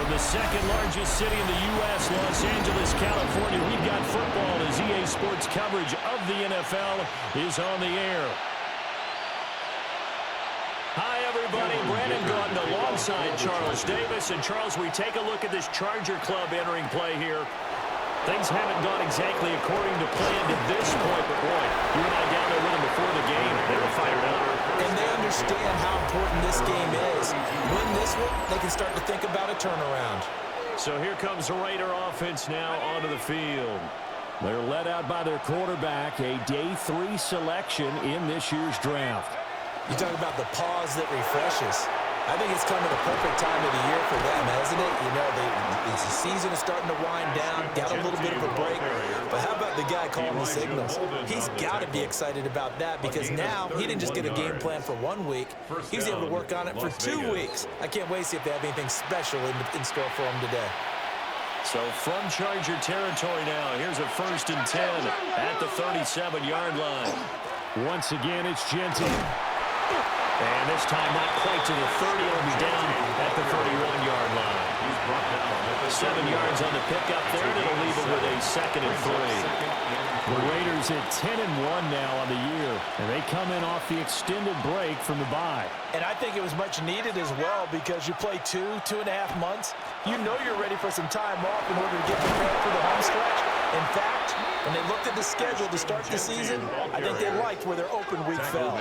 From the second largest city in the U.S., Los Angeles, California, we've got football as EA Sports coverage of the NFL is on the air. Hi, everybody. Brandon Gordon alongside Charles Davis. And, Charles, we take a look at this Charger club entering play here. Things haven't gone exactly according to plan to this point, but, boy, you and I down there with them before the game. They were fired up. And they understand how important this game is. Win this one, they can start to think about a turnaround. So here comes the Raider offense now onto the field. They're led out by their quarterback, a day 3 selection in this year's draft. You talk about the pause that refreshes. I think it's come at the perfect time of the year for them, hasn't it? You know, the season is starting to wind down, got a little bit of a break. But how about the guy calling the signals? He's got to be excited about that because now he didn't just get a game plan for 1 week. He's able to work on it for 2 weeks. I can't wait to see if they have anything special in store for him today. So from Charger territory now, here's a 1st and 10 at the 37-yard line. Once again, it's Genty. And this time not quite to the 30. It'll be down at the 31-yard line. 7 yards on the pickup there. It'll leave it with a 2nd and 3. The Raiders at 10-1 now on the year. And they come in off the extended break from the bye. And I think it was much needed as well because you play 2.5 months. You know you're ready for some time off in order to get prepared for the home stretch. In fact, when they looked at the schedule to start the season, I think they liked where their open week fell.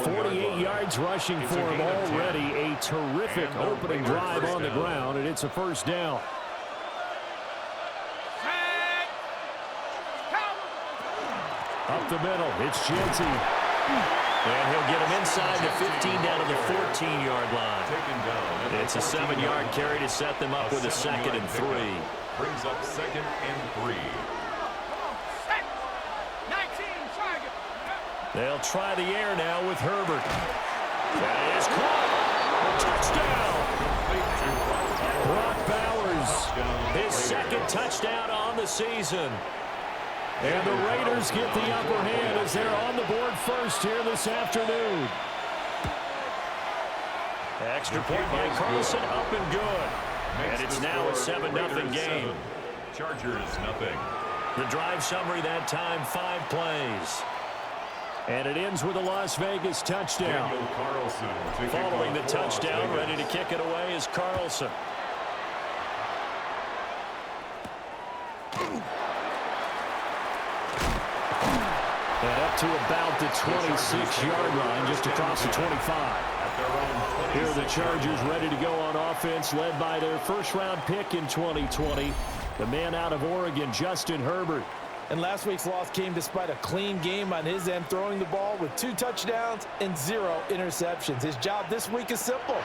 48 yards rushing for him already. A terrific opening drive on the ground, and it's a 1st down. Up the middle, it's Genty. And he'll get him inside the 15 down to the 14-yard line. It's a 7-yard carry to set them up with a 2nd and 3. Brings up 2nd and 3. They'll try the air now with Herbert. That is caught. Touchdown. Brock Bowers, his 2nd touchdown on the season. And the Raiders get the upper hand as they're on the board first here this afternoon. Extra point by Carlson, up and good. And it's now a 7-0 game. Chargers nothing. The drive summary that time, 5 plays. And it ends with a Las Vegas touchdown. Following the touchdown, ready to kick it away is Carlson. And up to about the 26-yard line, just across the 25. Here are the Chargers ready to go on offense, led by their 1st-round pick in 2020, the man out of Oregon, Justin Herbert. And last week's loss came despite a clean game on his end, throwing the ball with 2 touchdowns and 0 interceptions. His job this week is simple.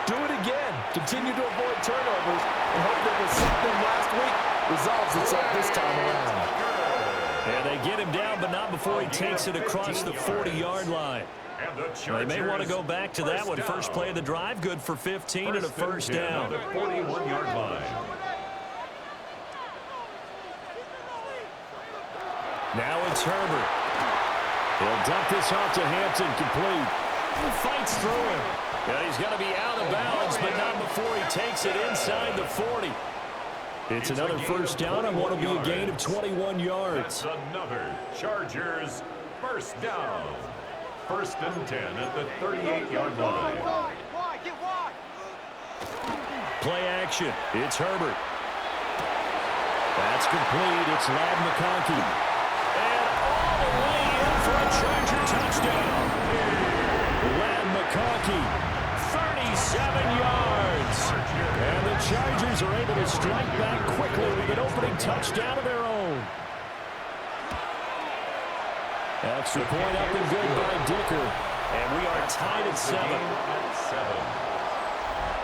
Do it again. Continue to avoid turnovers and hope that what set them last week resolves itself this time around. And they get him down, but not before he takes it across the 40-yard line. They may want to go back to that one. First play of the drive, good for 15 and a 1st down. 41-yard line. Now it's Herbert. He'll dump this off to Hampton, complete. He fights through him. Yeah, he's going to be out of bounds, but not before he takes it inside the 40. It's another 1st down and what will be a gain of 21 yards. That's another Chargers 1st down. 1st and 10 at the 38-yard line. Play action. It's Herbert. That's complete. It's Ladd McConkey. And all the way in for a Charger touchdown. Ladd McConkey, 37 yards. And the Chargers are able to strike back quickly with an opening touchdown of their own. Extra point up and good by Dicker. And we are tied at 7.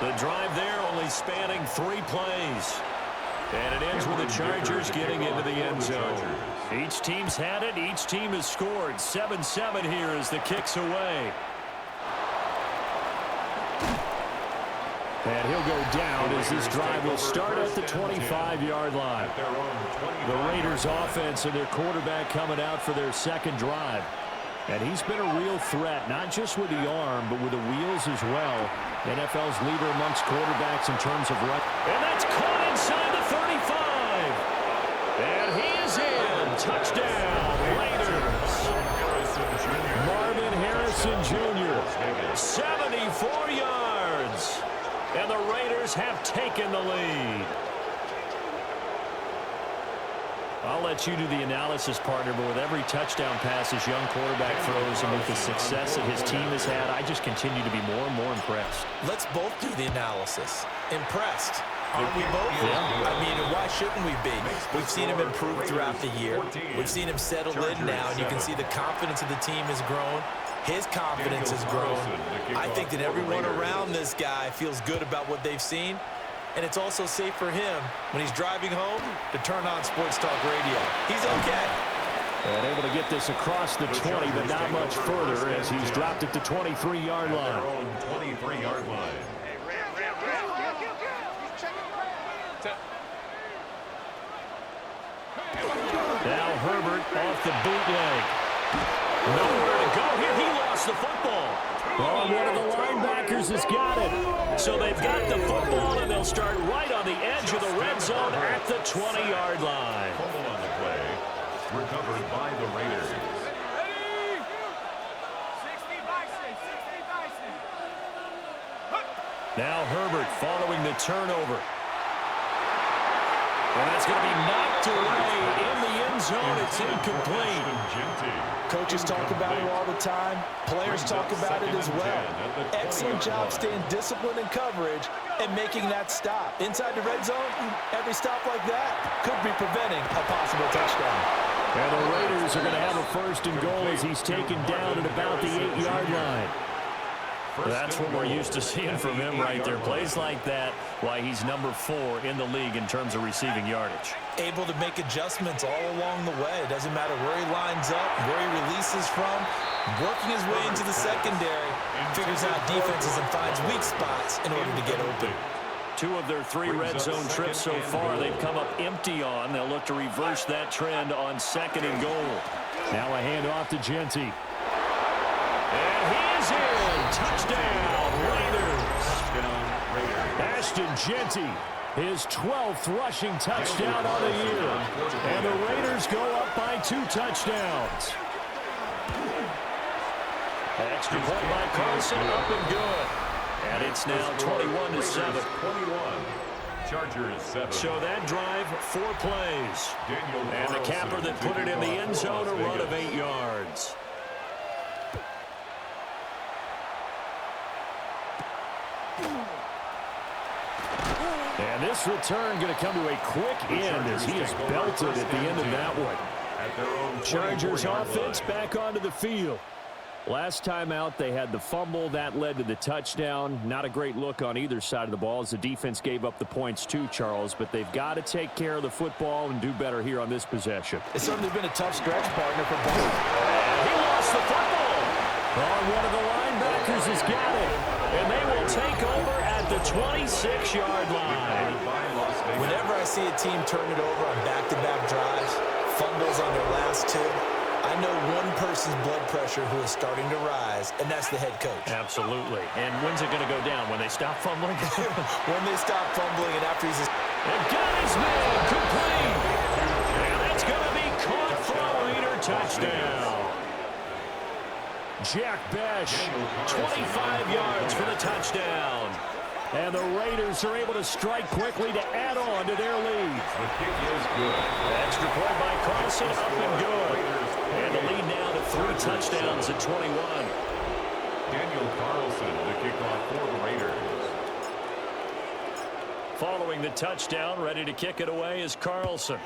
The drive there only spanning 3 plays. And it ends with the Chargers getting into the end zone. Each team's had it. Each team has scored. 7-7 here as the kick's away. And he'll go down as this drive will start at the 25-yard line. The Raiders offense and their quarterback coming out for their 2nd drive. And he's been a real threat, not just with the arm, but with the wheels as well. NFL's leader amongst quarterbacks in terms of run. And that's caught inside the 35. And he is in. Touchdown, Raiders. Marvin Harrison Jr., 74 yards. And the Raiders have taken the lead. I'll let you do the analysis, partner, but with every touchdown pass his young quarterback throws and with the success that his team has had, I just continue to be more and more impressed. Let's both do the analysis. Impressed. Aren't we both? Yeah. I mean, why shouldn't we be? We've seen him improve throughout the year. We've seen him settle in now, and you can see the confidence of the team has grown. His confidence has grown. I think that everyone around this guy feels good about what they've seen. And it's also safe for him when he's driving home to turn on Sports Talk Radio. He's okay. And able to get this across the 20, but not much further as he's dropped it to 23-yard line. 23-yard line. Now Herbert off the bootleg. Nowhere to go here. He lost the football. Oh, one of the linebackers has got it. So they've got the football, and they'll start right on the edge of the red zone at the 20-yard line. Fumble on the play. Recovered by the Raiders. Now Herbert following the turnover. And that's going to be knocked away in the end zone. It's incomplete. Coaches talk about it all the time. Players talk about it as well. Excellent job staying disciplined in coverage and making that stop. Inside the red zone, every stop like that could be preventing a possible touchdown. And the Raiders are going to have a first and goal as he's taken down at about the 8-yard line. That's what we're used to seeing from him right there. Plays like that, why he's number 4 in the league in terms of receiving yardage. Able to make adjustments all along the way. Doesn't matter where he lines up, where he releases from. Working his way into the secondary, figures out defenses and finds weak spots in order to get open. 2 of their 3 red zone trips so far, they've come up empty on. They'll look to reverse that trend on 2nd and goal. Now a handoff to Genty. And he is in. Touchdown, Raiders. Ashton Genty, his 12th rushing touchdown on the year. And the Raiders go up by 2 touchdowns. Extra point by Carlson, up and good. And it's now 21-7. 21. Chargers 7. So that drive, 4 plays. And the capper that put it in the end zone, a run of 8 yards. And this return going to come to a quick end as he is belted at the end of that one. Chargers offense back onto the field. Last time out, they had the fumble. That led to the touchdown. Not a great look on either side of the ball as the defense gave up the points too, Charles. But they've got to take care of the football and do better here on this possession. It's certainly been a tough stretch, partner, for both. He lost the football. Oh, one of the linebackers has got it. And they will take over at the 26-yard line. Whenever I see a team turn it over on back-to-back drives, fumbles on their last 2, I know one person's blood pressure who is starting to rise, and that's the head coach. Absolutely. And when's it going to go down? When they stop fumbling? When they stop fumbling and after he's... And got his man complete. And that's going to be caught for a Raider touchdown. Jack Besh, 25 yards for the touchdown. And the Raiders are able to strike quickly to add on to their lead. The kick is good. Extra point by Carlson, up and good. And the lead now to 3 touchdowns at 21. Daniel Carlson, the kickoff for the Raiders. Following the touchdown, ready to kick it away is Carlson.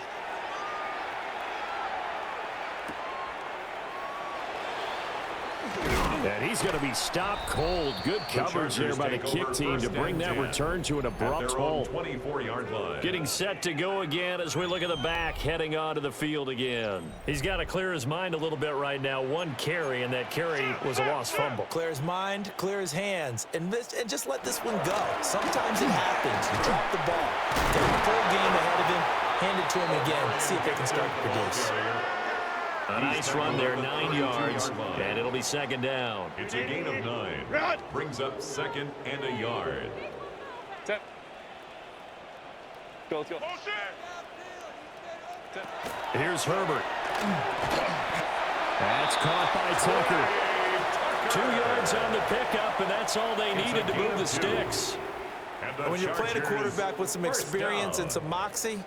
And he's going to be stopped cold. Good coverage here by the kick team to bring that return to an abrupt halt. 24-yard line. Getting set to go again as we look at the back, heading onto the field again. He's got to clear his mind a little bit right now. 1 carry, and that carry was a lost fumble. Clear his mind, clear his hands, and just let this one go. Sometimes it happens. You drop the ball. Take the full game ahead of him, hand it to him again, see if they can start to produce. A nice run there, 9 yards, and it'll be second down. It's a gain of 9. Brings up second and a yard. Go, let's go. Here's Herbert. That's caught by Tucker. 2 yards on the pickup, and that's all they needed to move the sticks. When you're playing a quarterback with some experience and some moxie,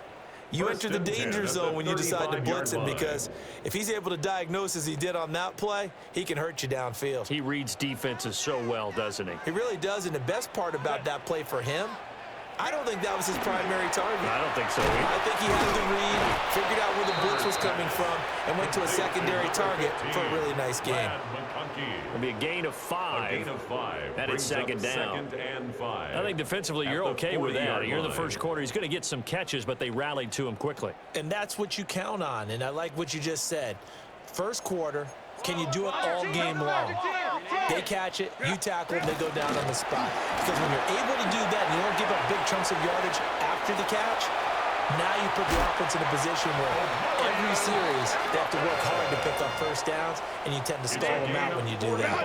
you enter the danger zone when you decide to blitz him, because if he's able to diagnose as he did on that play, he can hurt you downfield. He reads defenses so well, doesn't he? He really does, and the best part about that play for him, I don't think that was his primary target. I don't think so either. I think he had the read, figured out where the blitz was coming from, and went to a secondary target for a really nice game. It'll be a gain of 5. A gain of 5. And it's second down. Second and 5. I think defensively you're okay with that. You're the first quarter. He's going to get some catches, but they rallied to him quickly. And that's what you count on, and I like what you just said. First quarter, can you do it all game long? They catch it, you tackle them, they go down on the spot. Because when you're able to do that and you don't give up big chunks of yardage after the catch, now you put the offense in a position where every series they have to work hard to pick up first downs, and you tend to stall them out when you do that.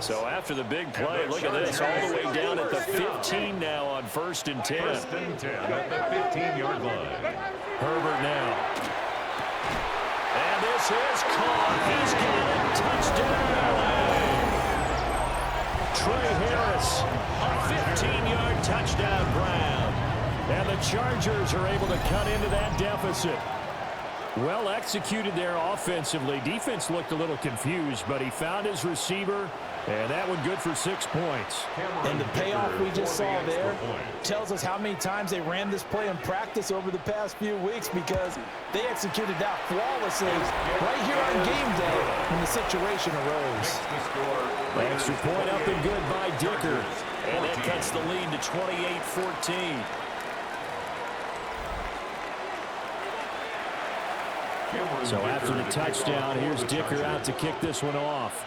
So after the big play, look at this, all the way down at the 15 now on 1st and 10. 1st and 10 at the 15-yard line. Herbert now. And this is caught. He's got it. Touchdown. Trey Harris, a 15-yard touchdown grab. And the Chargers are able to cut into that deficit. Well executed there offensively. Defense looked a little confused, but he found his receiver, and that one good for 6 points. And the payoff we just saw there tells us how many times they ran this play in practice over the past few weeks, because they executed that flawlessly right here on game day when the situation arose. Extra point up and good by Dicker. And that cuts the lead to 28-14. So after the touchdown, here's Dicker out to kick this one off.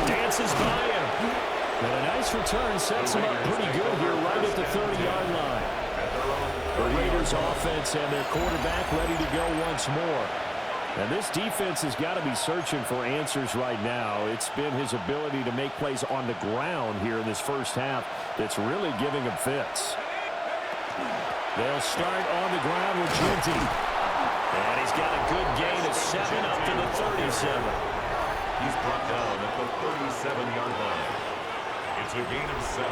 Dances by him. And a nice return sets him up pretty good here right at the 30-yard line. The Raiders offense and their quarterback ready to go once more. And this defense has got to be searching for answers right now. It's been his ability to make plays on the ground here in this first half that's really giving him fits. They'll start on the ground with Genty. And he's got a good gain of 7 up to the 37. He's brought down at the 37-yard line. It's a gain of 7.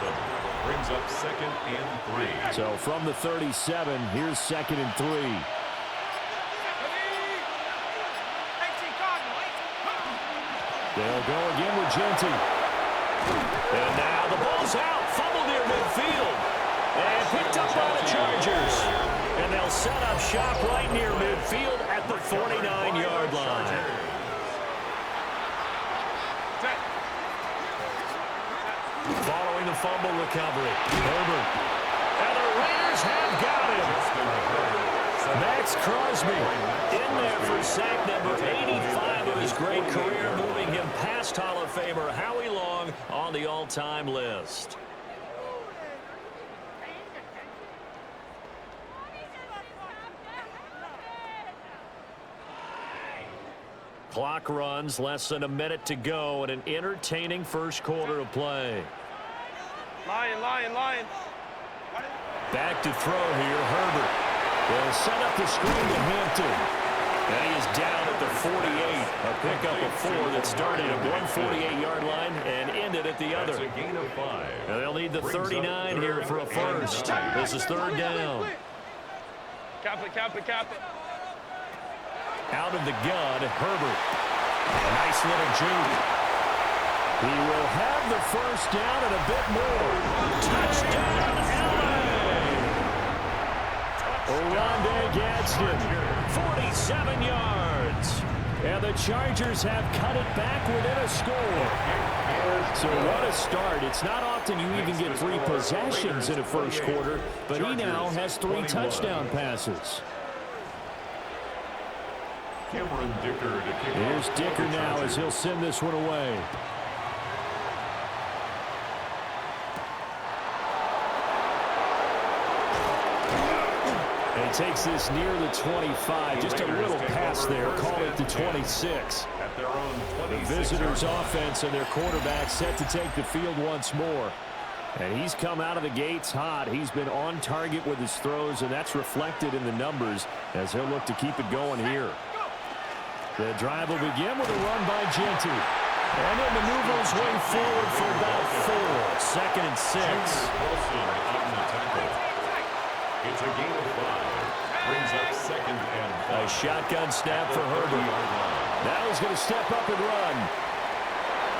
Brings up second and 3. So from the 37, here's second and 3. They'll go again with Genty. And now the ball's out. Fumbled near midfield. And picked up by the Chargers. And they'll set up shop right near midfield at the 49-yard line. Following the fumble recovery, Herbert. And the Raiders have got him. Max Crosby in there for sack number 85 of his great career, moving him past Hall of Famer Howie Long on the all-time list. Clock runs, less than a minute to go, and an entertaining first quarter of play. Lion. Back to throw here, Herbert. They'll set up the screen to Hampton. And he is down at the 48. A pickup of 4 that started at one 48-yard line and ended at the other. That's a gain of 5. And they'll need the 39 here for a first. This is third down. Cap it. Out of the gun, Herbert. Nice little juke. He will have the first down and a bit more. Touchdown, LA! Oronde Gadsden, 47 yards. And the Chargers have cut it back within a score. So what a start. It's not often you even get 3 possessions in a first quarter, but he now has 3 touchdown passes. Here's Dicker now as he'll send this one away. takes this near the 25. Just a little pass there. Call it the 26. At their own The 26 visitors' yard line. offense and their quarterback set to take the field once more. And he's come out of the gates hot. He's been on target with his throws, and that's reflected in the numbers as he'll look to keep it going here. The drive will begin with a run by Genty. And he'll maneuver his way forward for about 4. Second and 6. Wilson on the tackle. It's a gain of 5. Brings up second and 5. A shotgun snap for Herbert. Now he's going to step up and run.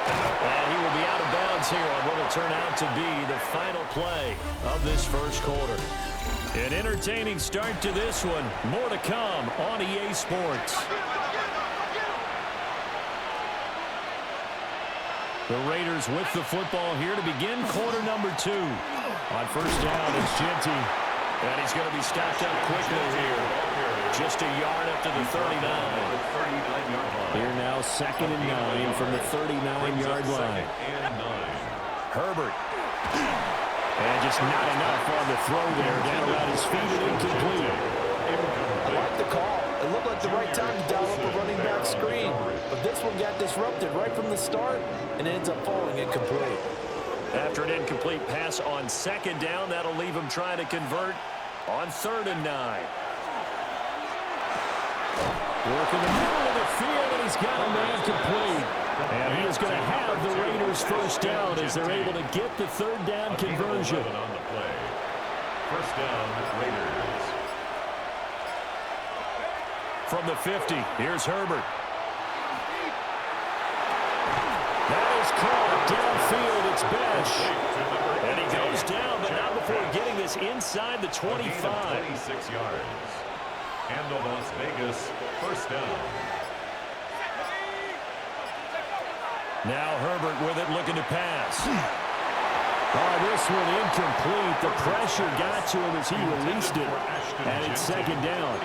And he will be out of bounds here on what will turn out to be the final play of this first quarter. An entertaining start to this one. More to come on EA Sports. The Raiders with the football here to begin quarter number 2. On first down, it's Genty. And he's going to be stopped up quickly here. Just a yard up to the 39. Here now, second and 9 from the 39-yard line. Herbert. And just not enough on the throw there. Down around his feet and incomplete. I like the call. It looked like the right time to dial up a running back screen. But this one got disrupted right from the start and ends up falling incomplete. After an incomplete pass on second down, that'll leave him trying to convert on 3rd and 9. Working the middle of the field, and he's got a man complete. And he is going to have the Raiders first down as they're able to get the 3rd down conversion. On the play. First down, Raiders. From the 50, here's Herbert. That is caught downfield. It's Besh. And he goes down, but not before getting this inside the 25. 26 yards. And the Las Vegas first down. Now Herbert with it, looking to pass. Oh, this one incomplete. The pressure got to him as he released it. And it's second down.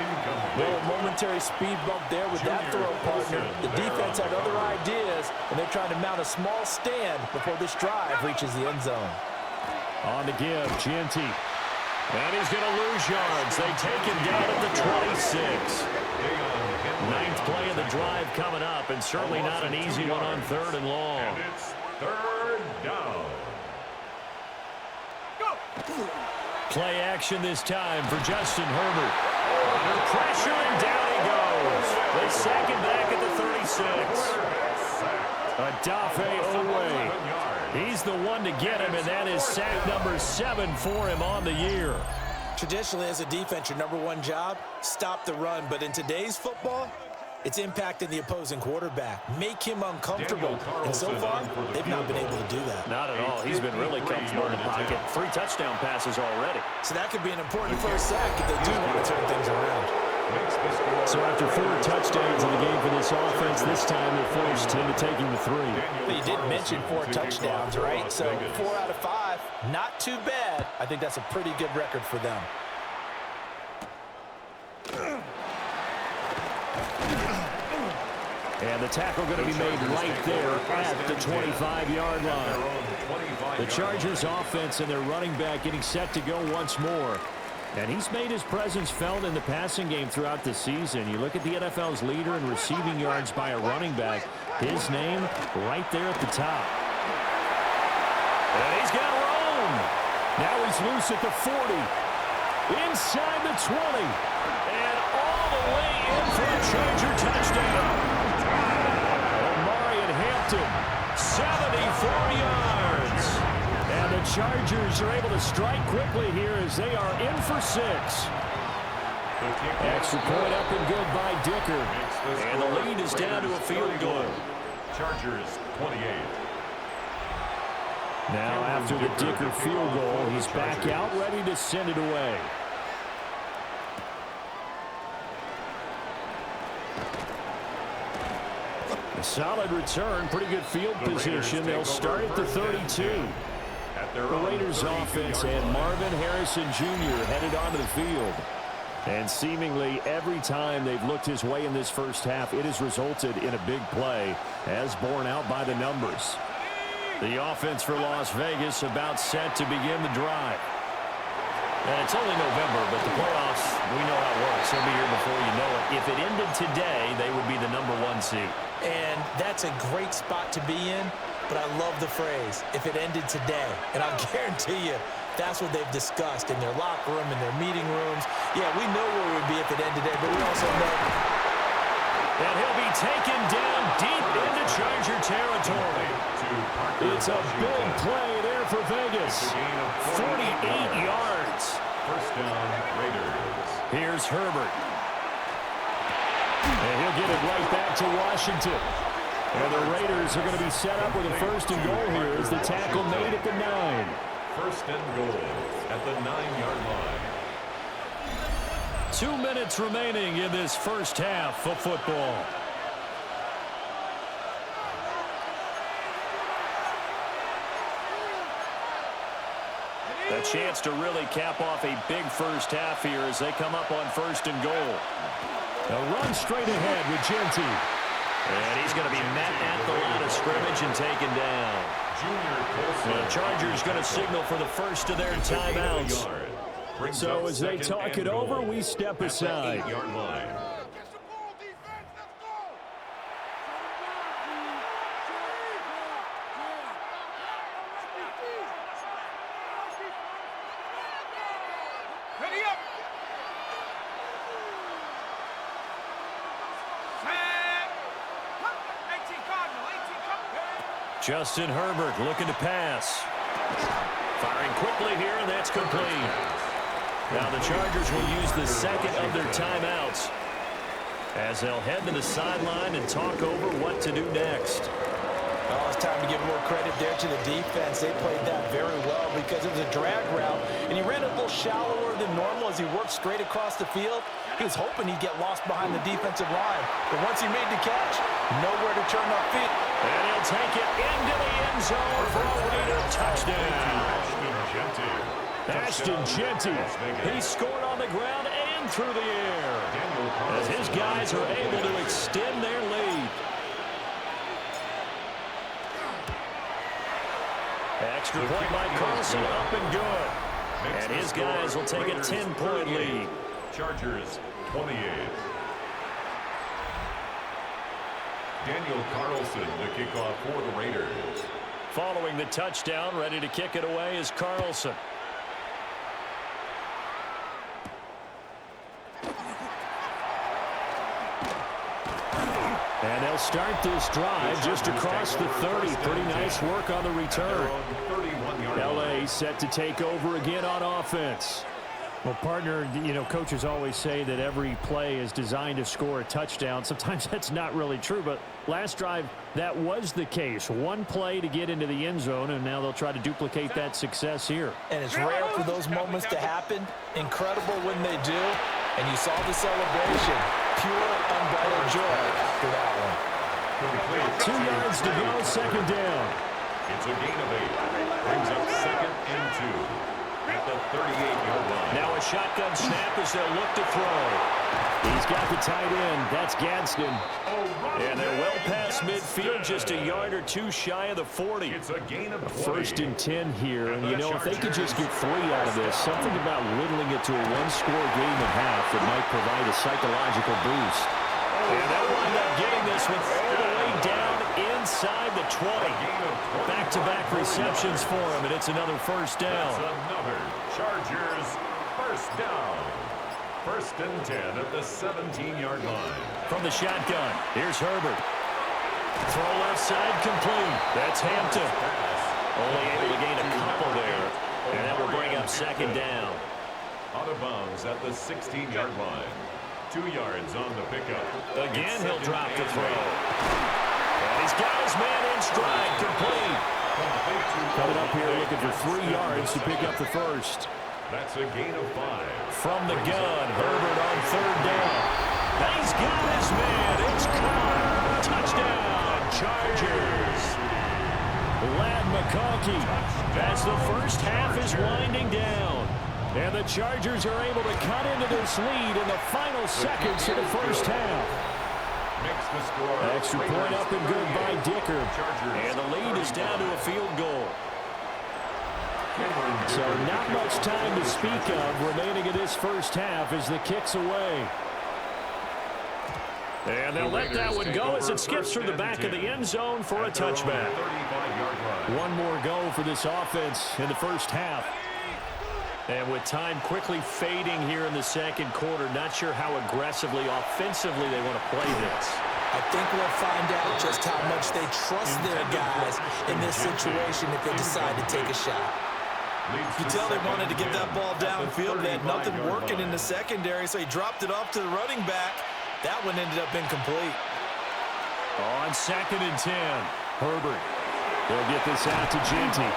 Well, a momentary speed bump there with that throw, partner. The defense had other ideas, and they're trying to mount a small stand before this drive reaches the end zone. On the give, Genty. And he's going to lose yards. They take him down at the 26. 9th play of the drive coming up, and certainly not an easy one on 3rd and long. And it's 3rd down. Play action this time for Justin Herbert. Under pressure, and down he goes. They sack him back at the 36. Adafe Owe. He's the one to get him, and that is sack number 7 for him on the year. Traditionally, as a defense, your number one job, stop the run. But in today's football, it's impacting the opposing quarterback. Make him uncomfortable. And so far, they've not been able to do that. Not at all. He's been really comfortable in the pocket. 3 touchdown passes already. So that could be an important first sack if they do want to turn things around. So after 4 touchdowns in the game for this offense, this time they're forced into taking the 3. But you did mention 4 touchdowns, right? So 4 out of 5, not too bad. I think that's a pretty good record for them. And the tackle going to be made right there at the 25-yard line. The Chargers offense and their running back getting set to go once more. And he's made his presence felt in the passing game throughout the season. You look at the NFL's leader in receiving yards by a running back. His name right there at the top. And he's got room. Now he's loose at the 40. Inside the 20. And all the way in for a Charger touchdown. Omari and Hampton, 74 yards. And the Chargers are able to strike quickly here as they are in for 6. Extra point up and good by Dicker. And the lead is down to a field goal. Chargers 28. Now after the Dicker field goal, he's back out ready to send it away. A solid return, pretty good field position. They'll start at the 32. The Raiders offense and Marvin Harrison Jr. headed onto the field. And seemingly every time they've looked his way in this first half, it has resulted in a big play, as borne out by the numbers. The offense for Las Vegas about set to begin the drive. And it's only November, but the playoffs, we know how it works. They'll be here before you know it. If it ended today, they would be the #1 seed. And that's a great spot to be in, but I love the phrase, if it ended today. And I'll guarantee you, that's what they've discussed in their locker room, in their meeting rooms. Yeah, we know where it would be if it ended today, but we also know. And he'll be taken down deep into Charger territory. It's a big play there for Vegas. 48 yards. First down, Raiders. Here's Herbert. And he'll get it right back to Washington. And the Raiders are going to be set up with a first and goal here as the tackle made at the 9. First and goal at the 9-yard line. 2 minutes remaining in this first half of football. A chance to really cap off a big first half here as they come up on first and goal. A run straight ahead with Genty. And he's going to be met at the line of scrimmage and taken down. The Chargers going to signal for the first of their timeouts. So as they talk it over, we step aside. Justin Herbert looking to pass. Firing quickly here, and that's complete. Now the Chargers will use the second of their timeouts as they'll head to the sideline and talk over what to do next. Oh, it's time to give more credit there to the defense. They played that very well because it was a drag route, and he ran a little shallower than normal as he worked straight across the field. He was hoping he'd get lost behind the defensive line, but once he made the catch, nowhere to turn upfield. And he'll take it into the end zone for a Raider touchdown. Ashton Genty, he scored on the ground and through the air as his guys are able to extend their lead. Extra point by Carlson, up and good. And his guys will take a 10-point lead. Chargers 28. Daniel Carlson to kick off for the Raiders. Following the touchdown, ready to kick it away is Carlson. And they'll start this drive just across the 30. Pretty nice work on the return. LA set to take over again on offense. Well, partner, you know, coaches always say that every play is designed to score a touchdown. Sometimes that's not really true, but last drive, that was the case. One play to get into the end zone, and now they'll try to duplicate that success here. And it's rare for those moments to happen. Incredible when they do. And you saw the celebration. Pure, unbridled joy for that one. 2 yards to go, second down. It's a gain of 8. Brings up second and 2. At the 38-yard line. Now a shotgun snap as they'll look to throw. He's got the tight end. That's Gadsden. And they're well past midfield, just a yard or two shy of the 40. It's a gain of 20. First and 10 here. And, you know, if they could just get 3 out of this, something about whittling it to a one-score game and a half that might provide a psychological boost. And they'll wind up getting this one all the way down inside the 20. Back-to-back receptions for him, and it's another first down. That's another Chargers first down. First and 10 at the 17-yard line. From the shotgun, here's Herbert. Throw left side complete. That's Hampton. Only able to gain a couple there, and that will bring up second down. Out of bounds at the 16-yard line. 2 yards on the pickup. Again, he'll drop the throw. And he's got his man in stride, complete. Coming up here looking for 3 yards to pick up the first. That's a gain of 5. From the gun, Herbert on third down. And he's got his man. It's caught. Touchdown, Chargers. Lad McConkey, as the first half is winding down. And the Chargers are able to cut into this lead in the final seconds of the first half. Extra point up and good by Dicker. And the lead is down to a field goal. So not much time to speak of remaining in this first half as the kick's away. And they'll let that one go as it skips through the back of the end zone for a touchback. One more go for this offense in the first half. And with time quickly fading here in the second quarter, not sure how aggressively, offensively they want to play this. I think we'll find out just how much they trust their guys in this situation if they decide to take a shot. You can tell they wanted to get that ball downfield. They had nothing working in the secondary, so he dropped it off to the running back. That one ended up incomplete. On 2nd and 10, Herbert. They'll get this out to Genty.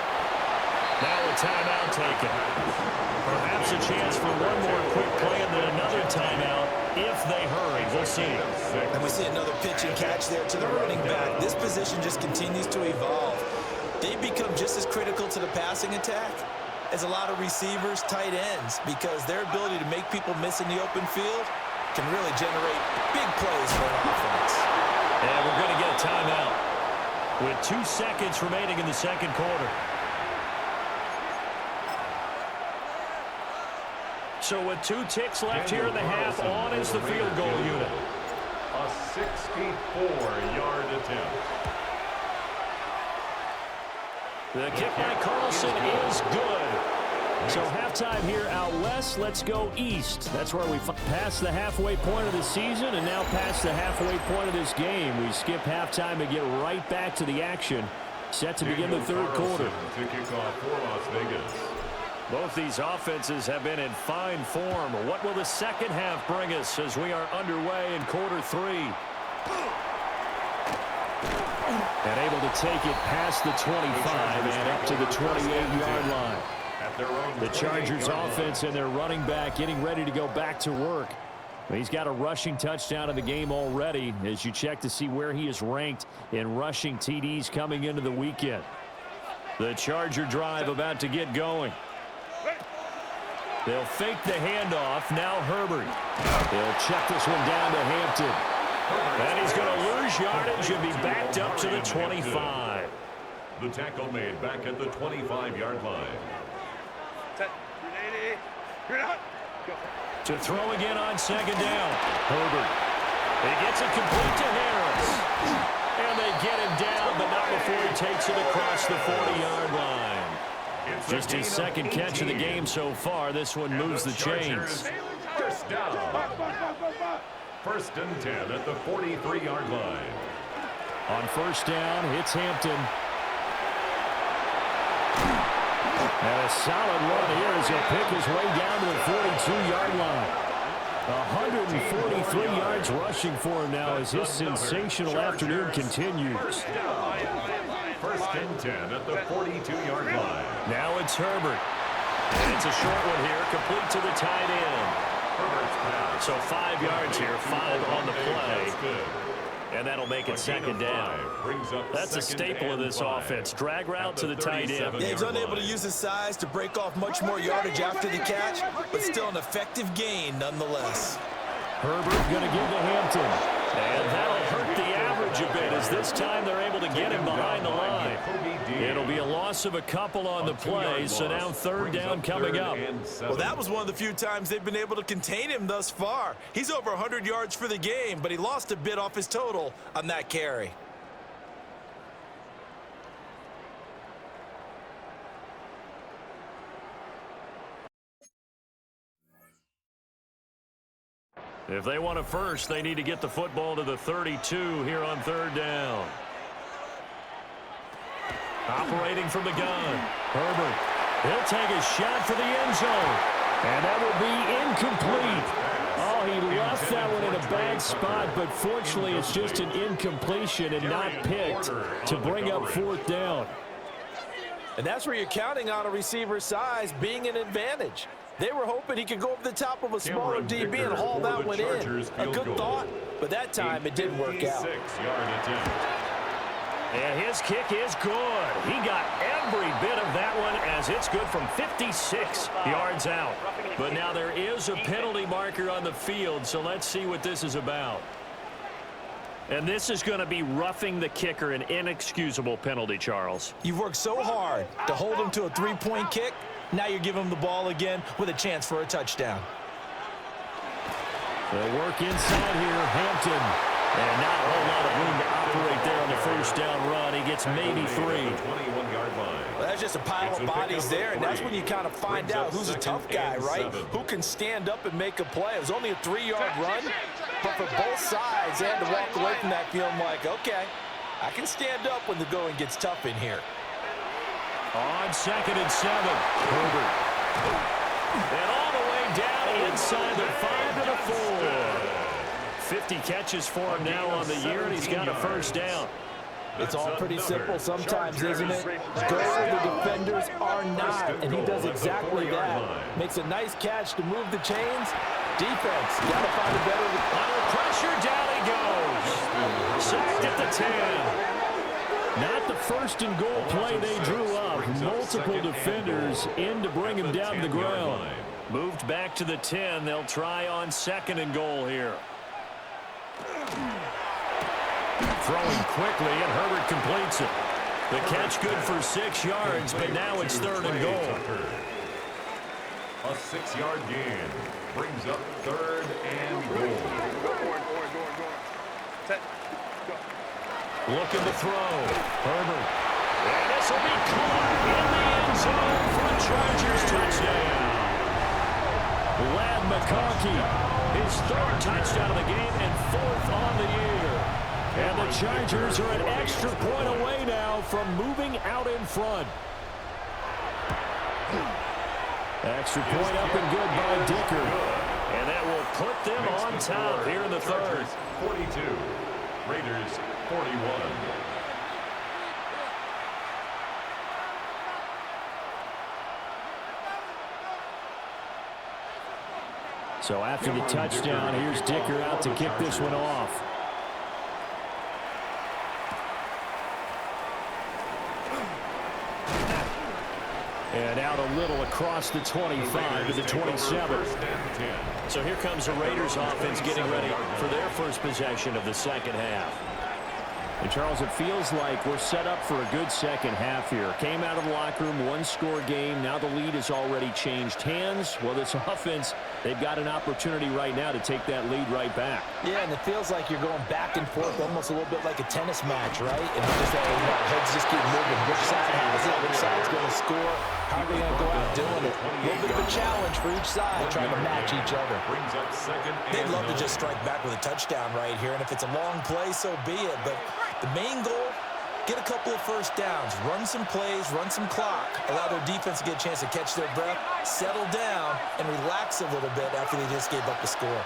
Now a timeout taken. Perhaps a chance for one more quick play and then another timeout if they hurry. We'll see. And we see another pitch and catch there to the running back. This position just continues to evolve. They become just as critical to the passing attack as a lot of receivers, tight ends, because their ability to make people miss in the open field can really generate big plays for an offense. And we're going to get a timeout with 2 seconds remaining in the second quarter. So with 2 ticks left here in the half, on is the field goal unit. A 64-yard attempt. The kick by Carlson is good. So halftime here out west, let's go east. That's where we pass the halfway point of the season and now past the halfway point of this game. We skip halftime and get right back to the action. Set to begin the third quarter. To kick off for Las Vegas. Both these offenses have been in fine form. What will the second half bring us as we are underway in quarter 3? And able to take it past the 25 and up to the 28-yard line. The Chargers offense and their running back getting ready to go back to work. He's got a rushing touchdown in the game already as you check to see where he is ranked in rushing TDs coming into the weekend. The Charger drive about to get going. They'll fake the handoff. Now Herbert. He'll check this one down to Hampton. And he's going to lose yardage and be backed up to the 25. The tackle made back at the 25-yard line. To throw again on second down. Herbert. He gets it complete to Harris. And they get him down, but not before he takes it across the 40-yard line. Just his second catch of the game so far. This one moves the chains. First down. 1st and 10 at the 43-yard line. On first down, it's Hampton. And a solid run here as he'll pick his way down to the 42-yard line. 143 yards rushing for him now as his sensational afternoon continues. 1st and 10 at the 42-yard line. Now it's Herbert. And it's a short one here, complete to the tight end. So 5 yards here, 5 on the play. And that'll make it second down. That's a staple of this offense. Drag route to the tight end. Yeah, he's unable to use his size to break off much more yardage after the catch, but still an effective gain nonetheless. Herbert going to give to Hampton. And that'll hurt the average a bit as this time they're able to get him behind the line. It'll be a loss of a couple on the play, so now third down coming up. Well, that was one of the few times they've been able to contain him thus far. He's over 100 yards for the game, but he lost a bit off his total on that carry. If they want a first, they need to get the football to the 32 here on third down. Operating from the gun, Herbert. He'll take a shot for the end zone. And that will be incomplete. Oh, he left that one in a bad spot, but fortunately it's just an incompletion and not picked to bring up fourth down. And that's where you're counting on a receiver's size being an advantage. They were hoping he could go over the top of a smaller DB and haul that one in. A good thought, but that time it didn't work out. And his kick is good. He got every bit of that one as it's good from 56 yards out. But now there is a penalty marker on the field, so let's see what this is about. And this is going to be roughing the kicker, an inexcusable penalty, Charles. You've worked so hard to hold him to a three-point kick. Now you're giving him the ball again with a chance for a touchdown. They'll work inside here, Hampton. And not a whole lot of room to operate there on the first down run. He gets maybe 3. 21-yard line. Well, that's just a pile of bodies there, and that's when you kind of find out who's a tough guy, right? Who can stand up and make a play. It was only a 3-yard run, but for both sides, they had to walk away from that feeling like, okay, I can stand up when the going gets tough in here. On 2nd and 7, Herbert. And all the way down inside the 5 to the 4. 50 catches for him now on the year, and he's got a first down. It's all pretty simple sometimes, isn't it? Go where the defenders are not, and he does exactly that. Makes a nice catch to move the chains. Defense, got to find a better... Under pressure, down he goes. Sacked at the 10. Not the first and goal play they drew up. Multiple defenders in to bring him down to the ground. Moved back to the 10. They'll try on 2nd and goal here. Throwing quickly, and Herbert completes it. The catch good for 6 yards, but now it's 3rd and goal. A 6-yard gain brings up 3rd and goal. Looking to throw. Herbert. And this will be caught in the end zone for a Chargers touchdown. Lad McConkey, his 3rd touchdown of the game and 4th on the year. And the Chargers are an extra point away now from moving out in front. Extra point up and good by Dicker. And that will put them on top here in the 3rd. 42. Raiders 41. So after the touchdown, here's Dicker out to kick this one off. And out a little across the 25 to the 27. So here comes the Raiders offense getting ready for their first possession of the second half. And Charles, it feels like we're set up for a good second half here. Came out of the locker room, 1-score game. Now the lead has already changed hands. Well, this offense, they've got an opportunity right now to take that lead right back. Yeah, and it feels like you're going back and forth almost a little bit like a tennis match, right? And just heads just keep moving. Which side has it? Which side's going to score? How are they going to go out doing it? A little bit of a challenge for each side, trying to match each other. They'd love to just strike back with a touchdown right here, and if it's a long play, so be it. But the main goal, get a couple of first downs, run some plays, run some clock, allow their defense to get a chance to catch their breath, settle down, and relax a little bit after they just gave up the score.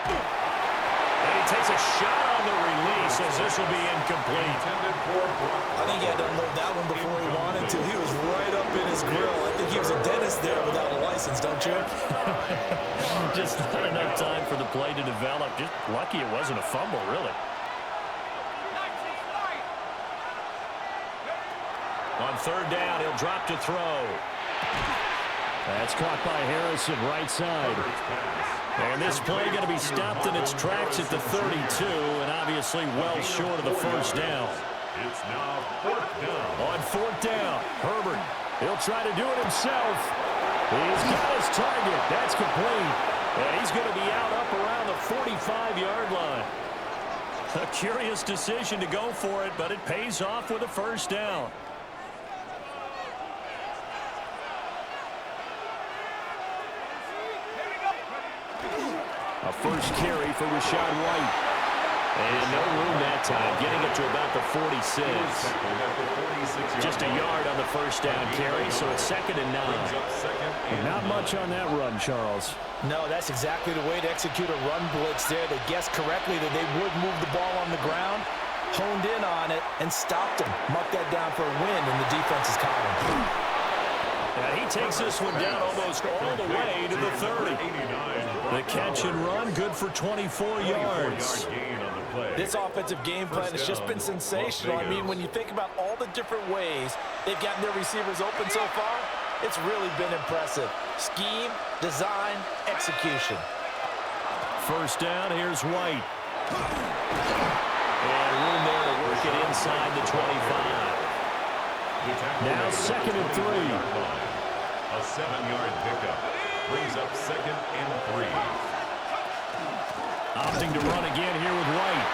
And he takes a shot on the release as this will be incomplete. I think he had to unload that one before he wanted to. He was right up in his grill. I think he was a dentist there without a license, don't you? Just not enough time for the play to develop. Just lucky it wasn't a fumble, really. On 3rd down, he'll drop to throw. That's caught by Harrison, right side. And this play going to be stopped in its tracks at the 32, and obviously well short of the first down. It's now 4th down. On 4th down, Herbert, he'll try to do it himself. He's got his target. That's complete. And he's going to be out up around the 45-yard line. A curious decision to go for it, but it pays off with a first down. A first carry for Rachaad White. And no room that time, getting it to about the 46. Just a yard on the first down carry, so it's 2nd and 9. Not much on that run, Charles. No, that's exactly the way to execute a run blitz there. They guessed correctly that they would move the ball on the ground, honed in on it, and stopped him. Marked that down for a win, and the defense is caught him. And he takes this one down almost all the way to the 30. The catch and run, good for 24 yards. This offensive game plan has just been sensational. I mean, when you think about all the different ways they've gotten their receivers open so far, it's really been impressive. Scheme, design, execution. First down, here's White. And room there to work it inside the 25. Now 2nd and 3. A 7-yard pickup brings up 2nd and 3. Opting to run again here with White.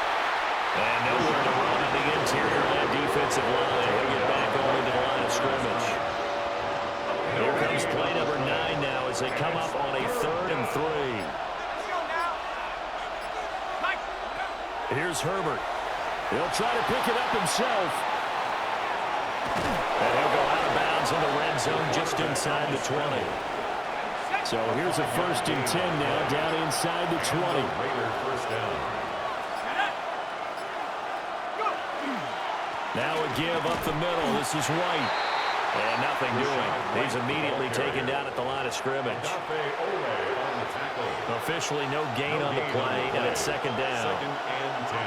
And nowhere to run on the interior of that defensive line. He'll get back over to the line of scrimmage. Here comes play number 9 now as they come up on a 3rd and 3. Here's Herbert. He'll try to pick it up himself. And he'll go out of bounds in the red zone just inside the 20. So here's a 1st and 10 now down inside the 20. Raider first down. Now a give up the middle. This is White. And nothing doing. He's immediately taken down at the line of scrimmage. Officially no gain on the play, and it's 2nd down. 2nd and 10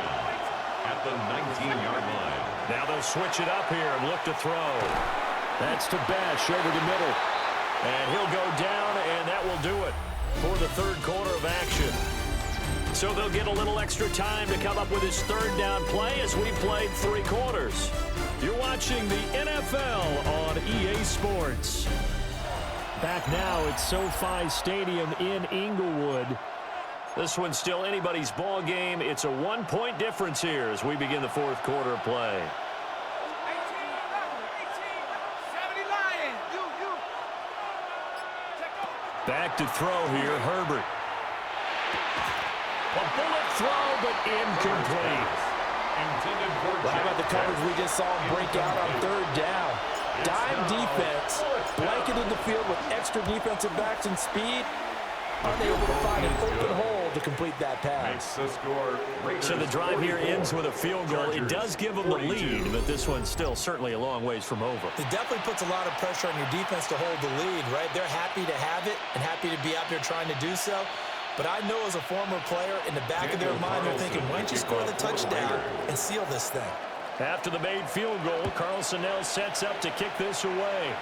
at the 19-yard line. Now they'll switch it up here and look to throw. That's to Bash over the middle. And he'll go down, and that will do it for the 3rd quarter of action. So they'll get a little extra time to come up with his 3rd down play as we played 3 quarters. You're watching the NFL on EA Sports. Back now at SoFi Stadium in Inglewood. This one's still anybody's ball game. It's a 1-point difference here as we begin the 4th quarter of play. Back to throw here, Herbert. A bullet throw, but incomplete. Well, how about the coverage we just saw him break out on 3rd down? Dime defense, blanketed the field with extra defensive backs and speed, unable to find an open hole to complete that pass. So the drive here ends with a field goal. It does give them the lead, but this one's still certainly a long ways from over. It definitely puts a lot of pressure on your defense to hold the lead, right? They're happy to have it and happy to be out there trying to do so. But I know as a former player, in the back of their mind, they're thinking, why don't you score the touchdown and seal this thing? After the made field goal, Carlson now sets up to kick this away.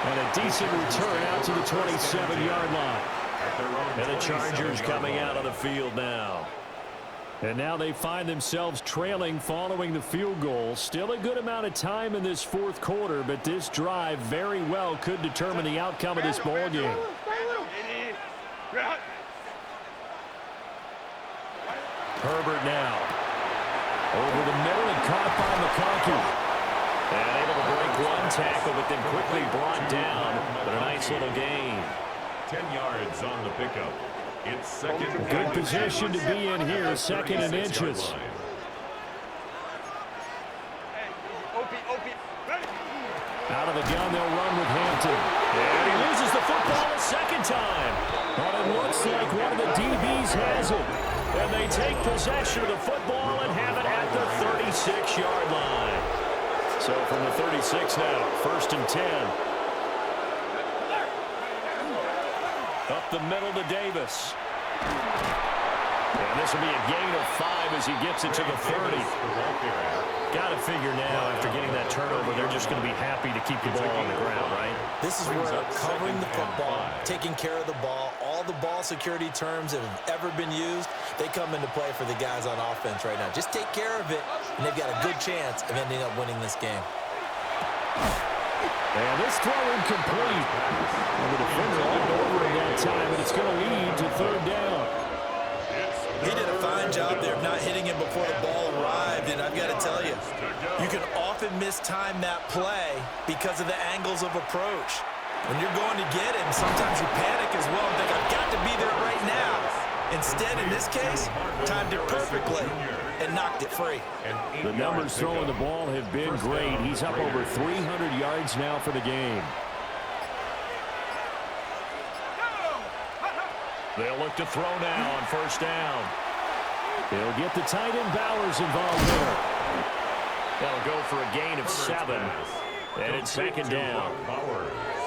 And a decent return out to the 27-yard line. And the Chargers coming out on the field now. And now they find themselves trailing following the field goal. Still a good amount of time in this 4th quarter, but this drive very well could determine the outcome of this ball game. Herbert now. Over the middle and caught by McConkey. And able to break one tackle, but then quickly brought down. But a nice little gain. 10 yards on the pickup. It's 2nd. Good position to be in here, 2nd and inches. Out of the gun, they'll run with Hampton. And he loses the football a 2nd time. But it looks like one of the DBs has it. And they take possession of the football and have it at the 36-yard line. So from the 36 now, 1st and 10. Up the middle to Davis. And this will be a gain of 5 as he gets it to the 30. Got to figure now, after getting that turnover, they're just going to be happy to keep the ball on the ground, right? This is where covering the football, taking care of the ball, all the ball security terms that have ever been used, they come into play for the guys on offense right now. Just take care of it, and they've got a good chance of ending up winning this game. And this throw incomplete. And the defender all over in that time, and it's going to lead to 3rd down. He did a fine job there of not hitting him before the ball arrived, and I've got to tell you, you can often mistime that play because of the angles of approach. When you're going to get him, sometimes you panic as well and think, I've got to be there right now. Instead, in this case, timed it perfectly and knocked it free. The numbers throwing the ball have been great. He's up over 300 yards now for the game. They'll look to throw now on 1st down. They'll get the tight end Bowers involved there. They'll go for a gain of 7. And it's second down.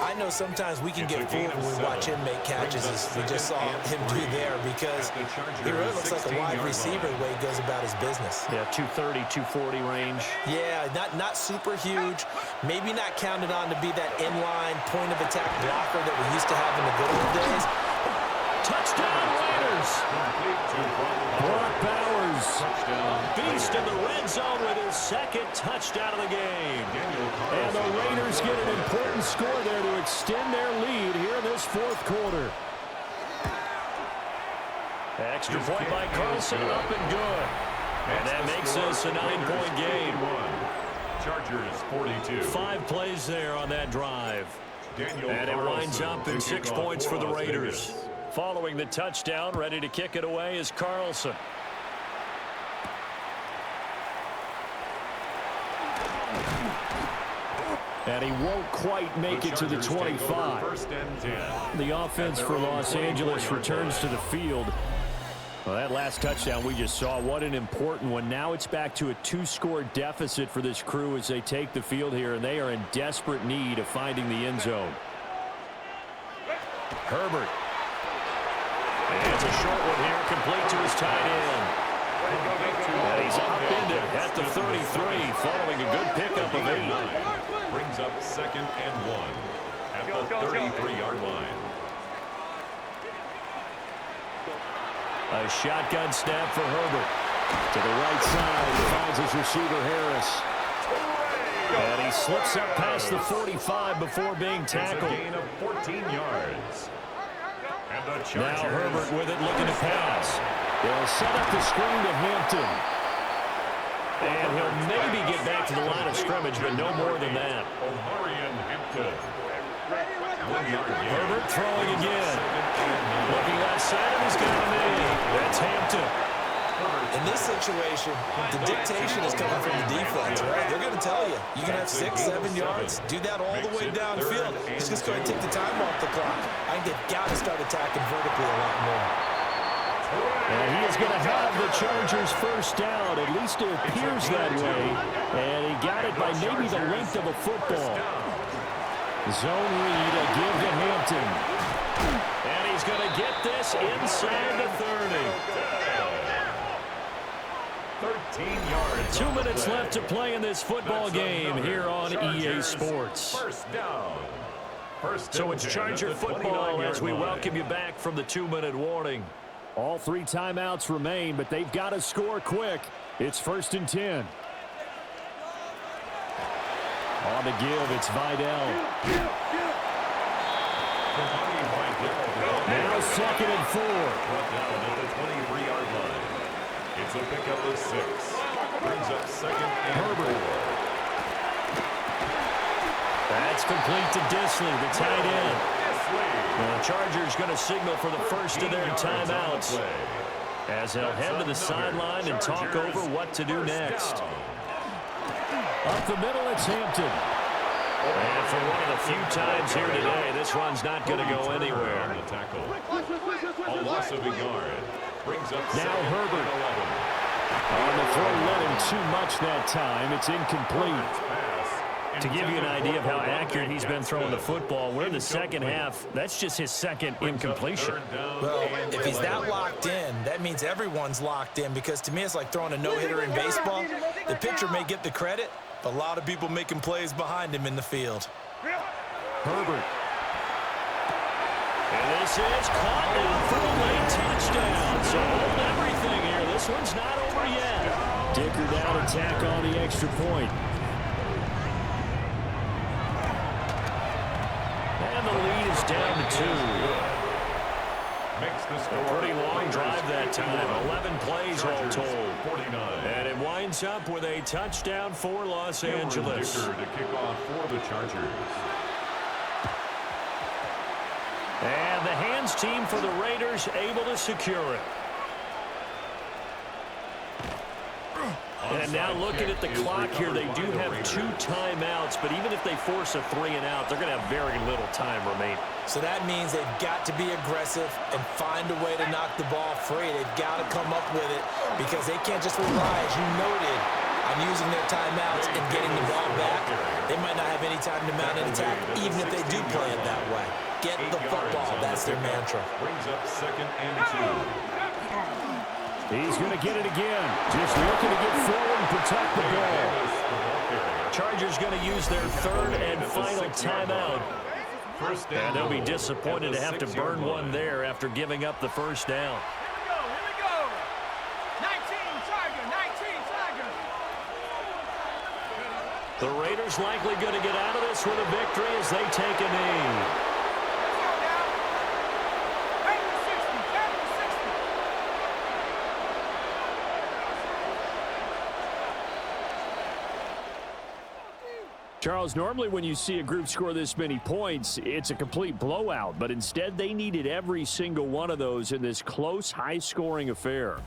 I know sometimes we can get fooled when we watch him make catches, as we just saw him do there, because he really looks like a wide receiver the way he goes about his business. Yeah, 230, 240 range. Yeah, not super huge. Maybe not counted on to be that inline point-of-attack blocker that we used to have in the good old days. Touchdown, Raiders! Brock Bowers, beast in the red zone with his second touchdown of the game. And the Raiders get an important score there to extend their lead here in this fourth quarter. Extra point by Carlson, up and good. And that makes this a 9-point game. Chargers 42. 5 plays there on that drive. And it winds up in 6 points for the Raiders. Following the touchdown, ready to kick it away is Carlson. And he won't quite make it to the 25. The offense for Los Angeles returns to the field. Well, that last touchdown we just saw, what an important one. Now it's back to a 2-score deficit for this crew as they take the field here, and they are in desperate need of finding the end zone. Herbert. And it's a short one here, complete to his tight end. And he's upended at the 33, following a good pickup of 8. Brings up 2nd and 1 at the 33-yard line. A shotgun snap for Herbert. To the right side, he finds his receiver Harris. And he slips up past the 45 before being tackled. It's a gain of 14 yards. Now Herbert with it, looking to pass. They'll set up the screen to Hampton. And he'll maybe get back to the line of scrimmage, but no more than that. Herbert throwing again. Looking outside, and he's got a man. That's Hampton. In this situation, the dictation is coming from the defense, right? They're going to tell you, you can have 6, 7 yards, do that all the way downfield. Just go ahead and take the time off the clock. I think they've got to start attacking vertically a lot more. And he is going to have the Chargers first down. At least it appears that way. And he got it by maybe the length of a football. Zone read, a give to Hampton. And he's going to get this inside the 30. 13 yards. 2 minutes left to play in this football game here on EA Sports. First down. So it's Charger football as we welcome you back from the 2-minute warning. All 3 timeouts remain, but they've got to score quick. It's 1st and 10. On the give, it's Vidal. Now 2nd and 4. Brought down at the 23-yard line. It's a pickup of 6. Brings up 2nd and 4. That's complete to Disley, the tight end. The Chargers going to signal for the first of their timeouts as they'll head to the sideline and talk over what to do next. Up the middle, it's Hampton. And for one of the few times here today, this one's not going to go anywhere. A loss of a yard. Brings up now Herbert. On the throw, let him too much that time. It's incomplete. To give you an idea of how accurate he's been throwing the football, we're in the second half. That's just his second incompletion. Well, if he's that locked in, that means everyone's locked in, because to me it's like throwing a no-hitter in baseball. The pitcher may get the credit, but a lot of people making plays behind him in the field. Herbert. And this is caught down for a late touchdown. So hold everything here. This one's not over yet. Dicker down, attack on the extra point. And the lead is down to 2. A pretty long drive that time. 11 plays all told. And it winds up with a touchdown for Los Angeles. To kick off for the Chargers. And the hands team for the Raiders able to secure it. And now looking at the clock here, they do have 2 timeouts, but even if they force a 3 and out, they're going to have very little time remaining. So that means they've got to be aggressive and find a way to knock the ball free. They've got to come up with it, because they can't just rely, as you noted, on using their timeouts and getting the ball back. They might not have any time to mount an attack, even if they do play it that way. Get the football. That's their mantra. Brings up 2nd and 2. He's going to get it again. Just looking to get forward and protect the ball. Chargers going to use their 3rd and final timeout. And they'll be disappointed to have to burn one there after giving up the first down. Here we go. 19 Tiger. The Raiders likely going to get out of this with a victory as they take a knee. Charles, normally when you see a group score this many points, it's a complete blowout. But instead, they needed every single one of those in this close, high-scoring affair.